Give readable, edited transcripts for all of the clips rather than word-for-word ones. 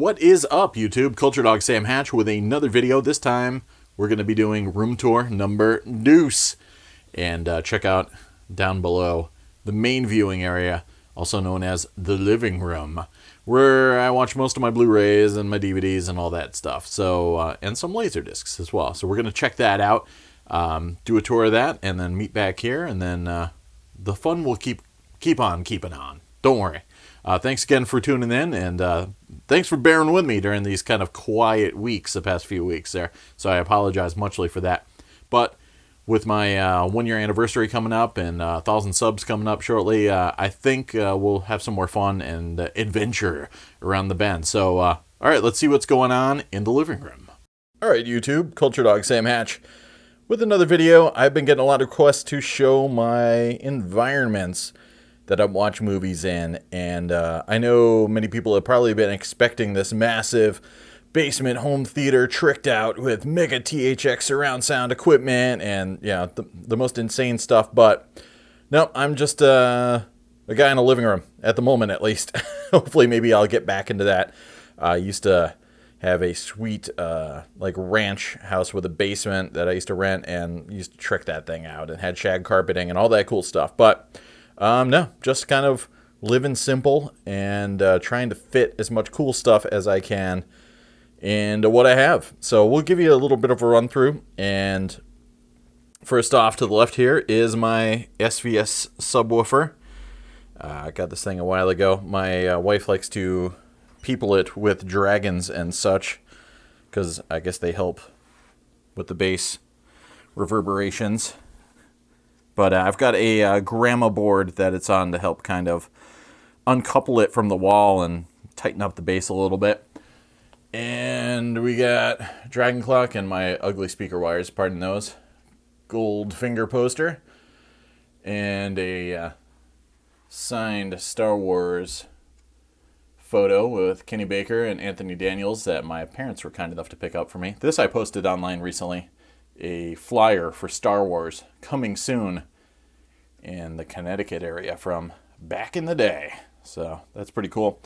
What is up, YouTube? Culturedog Sam Hatch with another video. This time, we're going to be doing room tour number deuce. And check out down below the main viewing area, also known as the living room, where I watch most of my Blu-rays and my DVDs and all that stuff. So, and some LaserDiscs as well. So we're going to check that out, do a tour of that, and then meet back here. And then the fun will keep on keeping on. Don't worry. Thanks again for tuning in, and thanks for bearing with me during these kind of quiet weeks, the past few weeks there. So I apologize muchly for that. But with my 1 year anniversary coming up and 1,000 subs coming up shortly, I think we'll have some more fun and adventure around the bend. So, all right, let's see what's going on in the living room. All right, YouTube, Culturedog Sam Hatch with another video. I've been getting a lot of requests to show my environments that I watch movies in, and I know many people have probably been expecting this massive basement home theater tricked out with mega THX surround sound equipment and yeah, the most insane stuff, but no, I'm just a guy in a living room at the moment, at least. Hopefully maybe I'll get back into that. I used to have a sweet like ranch house with a basement that I used to rent and used to trick that thing out and had shag carpeting and all that cool stuff, but no, just kind of living simple and trying to fit as much cool stuff as I can into what I have. So we'll give you a little bit of a run through. And first off, to the left here is my SVS subwoofer. I got this thing a while ago. My wife likes to people it with dragons and such, because I guess they help with the bass reverberations. But I've got a grandma board that it's on to help kind of uncouple it from the wall and tighten up the bass a little bit. And we got Dragon Clock and my ugly speaker wires, pardon those. Gold finger poster. And a signed Star Wars photo with Kenny Baker and Anthony Daniels that my parents were kind enough to pick up for me. This I posted online recently. A flyer for Star Wars coming soon in the Connecticut area from back in the day. So that's pretty cool.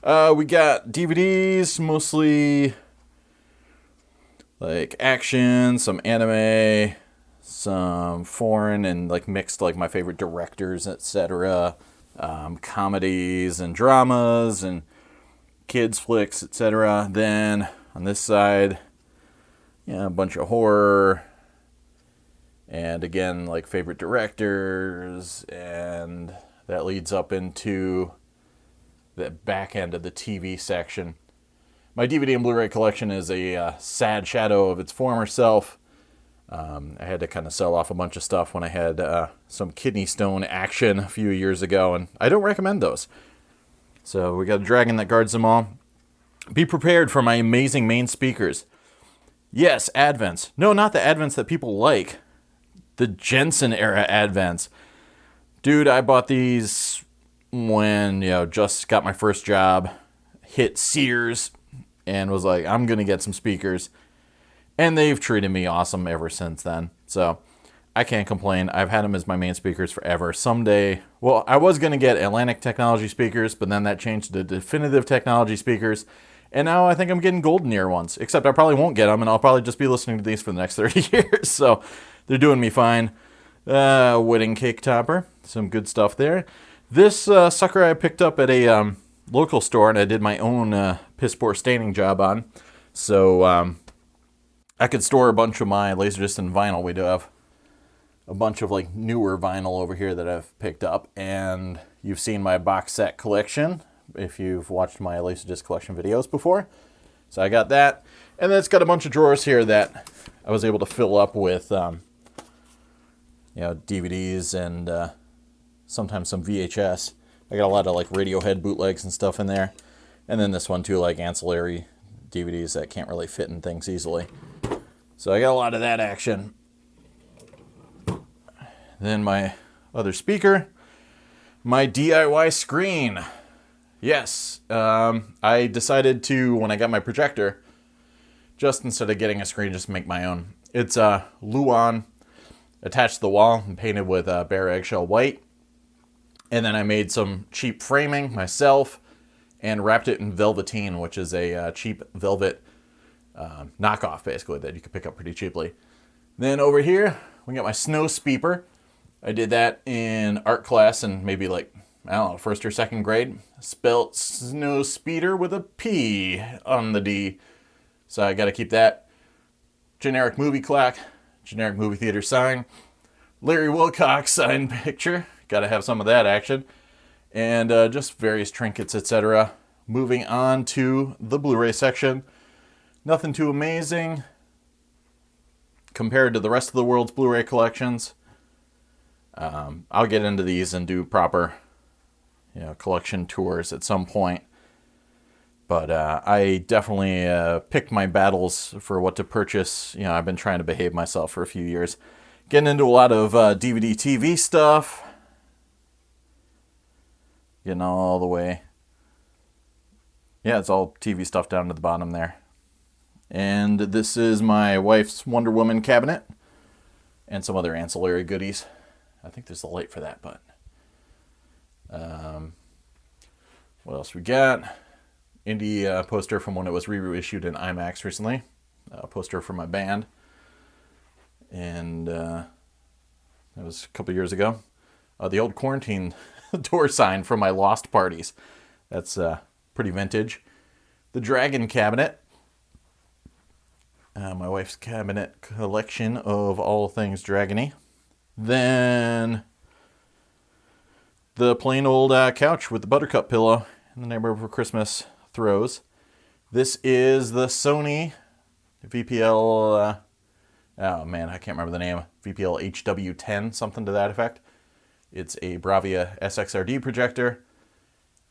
We got DVDs, mostly like action, some anime, some foreign and like mixed like my favorite directors, etc. Comedies and dramas and kids flicks, etc. Then on this side, yeah, a bunch of horror, and again, like favorite directors, and that leads up into the back end of the TV section. My DVD and Blu-ray collection is a sad shadow of its former self. I had to kind of sell off a bunch of stuff when I had some kidney stone action a few years ago, and I don't recommend those. So we got a dragon that guards them all. Be prepared for my amazing main speakers. Yes, Advents. No, not the Advents that people like. The Jensen era Advents. Dude, I bought these when, just got my first job, hit Sears, and was like, I'm going to get some speakers. And they've treated me awesome ever since then. So I can't complain. I've had them as my main speakers forever. Someday, well, I was going to get Atlantic Technology speakers, but then that changed to Definitive Technology speakers. And now I think I'm getting golden ear ones, except I probably won't get them, and I'll probably just be listening to these for the next 30 years. So they're doing me fine. Wedding cake topper, some good stuff there. This sucker I picked up at a local store, and I did my own piss poor staining job on. So I could store a bunch of my LaserDisc and vinyl. We do have a bunch of like newer vinyl over here that I've picked up, and you've seen my box set collection if you've watched my LaserDisc collection videos before. So I got that. And then it's got a bunch of drawers here that I was able to fill up with, DVDs and sometimes some VHS. I got a lot of like Radiohead bootlegs and stuff in there. And then this one too, like ancillary DVDs that can't really fit in things easily. So I got a lot of that action. Then my other speaker, my DIY screen. Yes, I decided to, when I got my projector, just instead of getting a screen, just make my own. It's Luan attached to the wall and painted with bare eggshell white. And then I made some cheap framing myself and wrapped it in velveteen, which is a cheap velvet knockoff, basically, that you can pick up pretty cheaply. Then over here, we got my snowspeeper. I did that in art class in maybe like, I don't know, first or second grade. Spelt snowspeeder with a P on the D. So I got to keep that. Generic movie clock, generic movie theater sign, Larry Wilcox sign picture. Got to have some of that action. And just various trinkets, etc. Moving on to the Blu-ray section. Nothing too amazing compared to the rest of the world's Blu-ray collections. I'll get into these and do proper, collection tours at some point. But I definitely picked my battles for what to purchase. I've been trying to behave myself for a few years. Getting into a lot of DVD TV stuff. Getting all the way. Yeah, it's all TV stuff down to the bottom there. And this is my wife's Wonder Woman cabinet. And some other ancillary goodies. I think there's a light for that, but... what else we got? Indie poster from when it was reissued in IMAX recently. A poster for my band. And that was a couple years ago. The old quarantine door sign from my Lost parties. That's pretty vintage. The Dragon cabinet. My wife's cabinet collection of all things dragony. Then the plain old couch with the buttercup pillow in the neighborhood for Christmas throws. This is the Sony VPL, oh man, I can't remember the name, VPL HW10, something to that effect. It's a Bravia SXRD projector,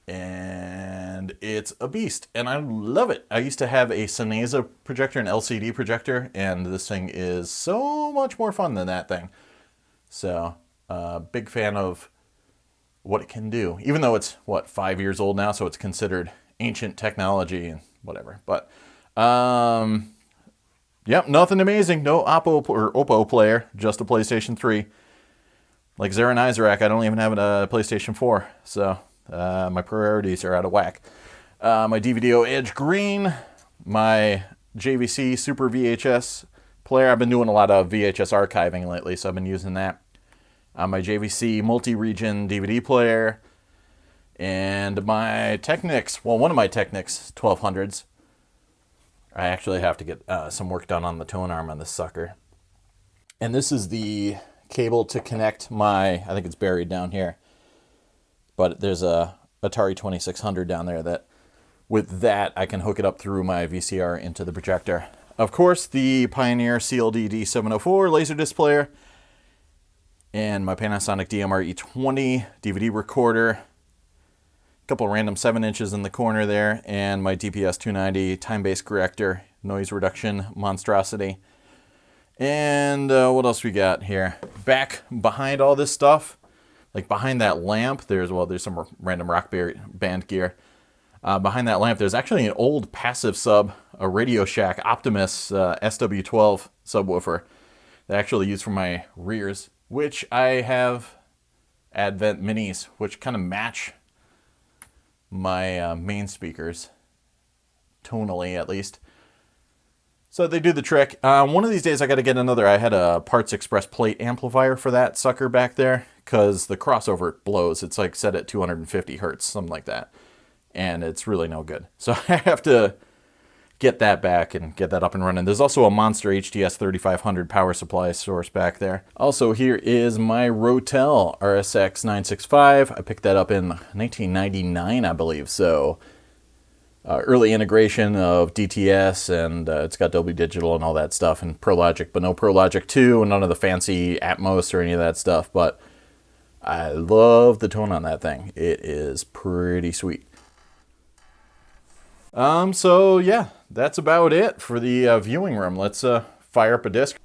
and it's a beast, and I love it. I used to have a Sennheiser projector, an LCD projector, and this thing is so much more fun than that thing. So, big fan of what it can do, even though it's, 5 years old now, so it's considered ancient technology and whatever. But, yep, nothing amazing. No Oppo player, just a PlayStation 3. Like Zara and Isaac, I don't even have a PlayStation 4, so my priorities are out of whack. My DVDO Edge Green, my JVC Super VHS player. I've been doing a lot of VHS archiving lately, so I've been using that. My JVC multi-region DVD player, and my Technics, one of my Technics 1200s. I actually have to get some work done on the tone arm on this sucker. And this is the cable to connect my, I think it's buried down here, but there's a Atari 2600 down there that, with that, I can hook it up through my VCR into the projector. Of course, the Pioneer CLD D704 LaserDisc player, and my Panasonic DMR E20 DVD recorder, a couple random 7 inches in the corner there, and my DPS 290 time-based corrector, noise reduction monstrosity. And what else we got here? Back behind all this stuff, like behind that lamp, there's some random rock band gear. Behind that lamp, there's actually an old passive sub, a Radio Shack Optimus SW12 subwoofer that I actually use for my rears, which I have Advent Minis, which kind of match my main speakers, tonally at least. So they do the trick. One of these days I got to get another. I had a Parts Express plate amplifier for that sucker back there, because the crossover blows. It's like set at 250 hertz, something like that. And it's really no good. So I have to get that back and get that up and running. There's also a Monster HTS 3500 power supply source back there. Also, here is my Rotel RSX965. I picked that up in 1999, I believe. So early integration of DTS, and it's got Dolby Digital and all that stuff, and ProLogic, but no ProLogic 2, and none of the fancy Atmos or any of that stuff. But I love the tone on that thing. It is pretty sweet. So yeah, that's about it for the viewing room. Let's fire up a disc.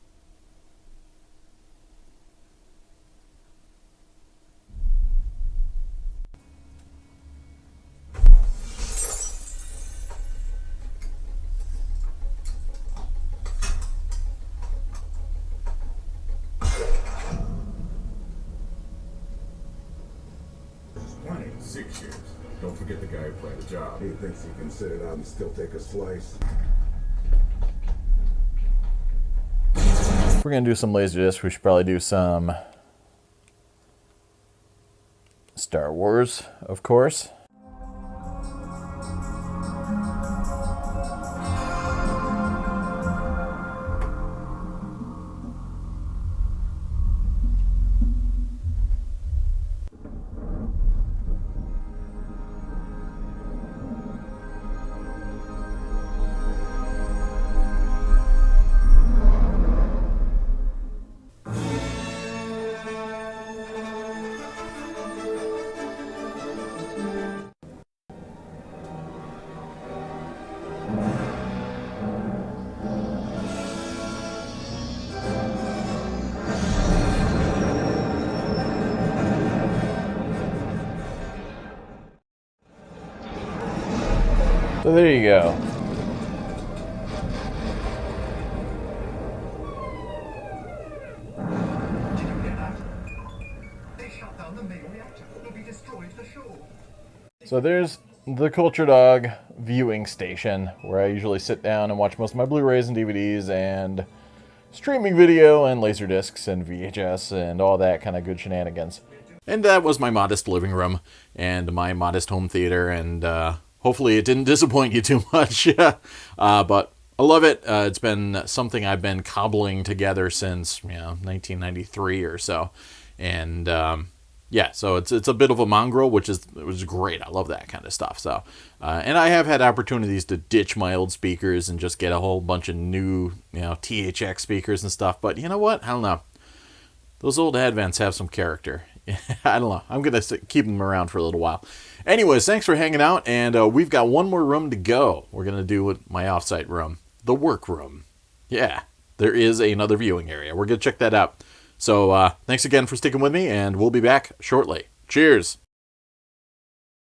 This is 6 years. Don't forget. Forget the guy who played the job. He thinks he can sit it out and still take a slice. If we're going to do some LaserDisc, we should probably do some Star Wars, of course. So there you go. So there's the Culturedog viewing station, where I usually sit down and watch most of my Blu-rays and DVDs and streaming video and LaserDiscs and VHS and all that kind of good shenanigans. And that was my modest living room and my modest home theater, and hopefully it didn't disappoint you too much. But I love it. It's been something I've been cobbling together since 1993 or so. And yeah, so it's a bit of a mongrel, which is great. I love that kind of stuff. So and I have had opportunities to ditch my old speakers and just get a whole bunch of new THX speakers and stuff. But you know what? I don't know. Those old Advents have some character. I don't know. I'm going to keep them around for a little while. Anyways, thanks for hanging out, and we've got one more room to go. We're going to do with my offsite room, the work room. Yeah, there is another viewing area. We're going to check that out. So thanks again for sticking with me, and we'll be back shortly. Cheers!